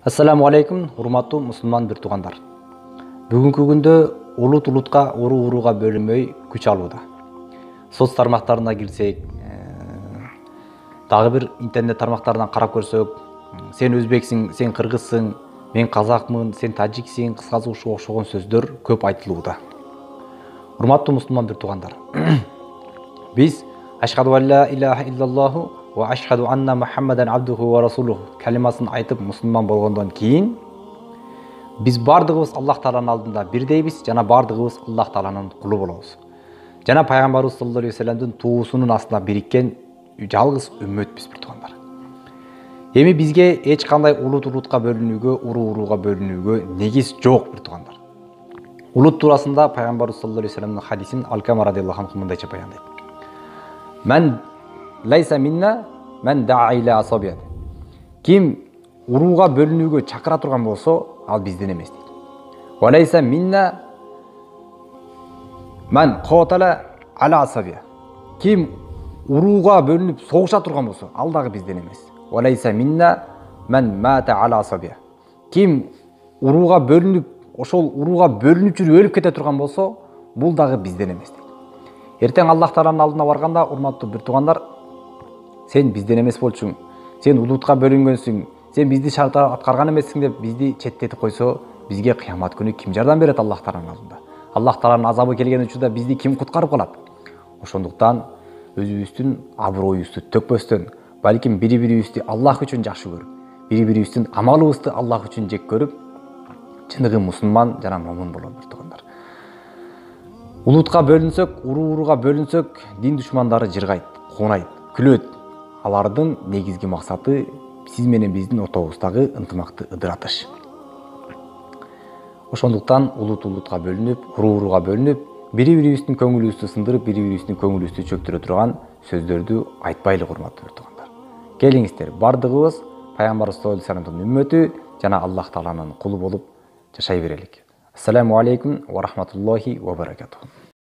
Ассаламу алейкум, урматтуу мусулман бир туугандар. Бүгүнкү күндө улутка урууга бөлүнбөй күч алууда. Соц тармактарына кирсек, дагы бир интернет тармактарынан карап көрсөк, сен өзбексиң, сен кыргызсың, мен казакмын, сен тажиксиң, кыскасы ушуга окшогон сөздөр көп айтылууда. Урматтуу мусулман бир туугандар. Биз ашхаду алла илаха иллаллаху ва ашхаду анна Мухаммадан абдуху ва расулуху калимасын айтып мусулман болгондон кийин биз бардыгыбыз Аллах Тааланын алдында бирдейбиз жана бардыгыбыз Аллах Тааланын кулу болобуз. Жана пайгамбарыбыз саллаллаху алейхи ва салламдын туусунун астына бириккен жалгыз үммөтбүз бир туугандар. Эми бизге эч кандай улутка бөлүнүүгө, урууга бөлүнүүгө негиз жок бир туугандар. Улут туурасында пайгамбарыбыз саллаллаху алейхи ва салламдын хадисин Алкама радиаллаху анху мындайча баяндайт. Мен лайса минна мен даа иля асабия. Ким урууга бөлүнүүгө чакыра турган болсо, ал бизден эмес дейт. Ва лайса минна мен катала ала асабия. Ким урууга бөлүнүп согуша турган болсо, ал дагы бизден эмес. Ва лайса минна мен мата ала асабия. Ким урууга бөлүнүп, ошол урууга бөлүнүп жүрүп өлүп кете турган болсо, бул дагы бизден эмес дейт. Эртең Аллах Тааланын алдына барганда, урматтуу бир туугандар, сен бизден эмес болчуң, сен улутка бөлүнгөнсүң, сен бизди шарт аткарган эмессиң деп бизди четтетип койсо, бизге кыямат күнү ким жардам берет Аллах Тааланын алдында? Аллах Тааланын азабы келген учурда бизди ким куткарып калат? Ошондуктан өзүбүздүн аброюбузду төкпөстөн, балким бири-бирибизди Аллах үчүн жакшы көрүп, бири-бирибиздин амалыбызды Аллах үчүн жек көрүп, чыныгы мусулман жана момун бололу бир туугандар. Улутка бөлүнсөк, урууга бөлүнсөк, дин душмандары жыргайт, куунайт, күлөт. Алардын негизги максаты сиз менен биздин ортобуздагы ынтымакты ыдыратыш. Ошондуктан улутка бөлүнүп, урууга бөлүнүп, бири-бирибиздин көңүлүбүздү сындырып, бири-бирибиздин көңүлүбүздү чөктүрө турган сөздөрдү айтпайлы, урматтуу туугандар. Келиңиздер, бардыгыбыз пайгамбарыбыз саллаллаху алейхи ва салламдын үммөтү жана Аллах Тааланын кулу болуп жашай берелик. Ассаламу алейкум ва рахматуллахи ва баракатуху.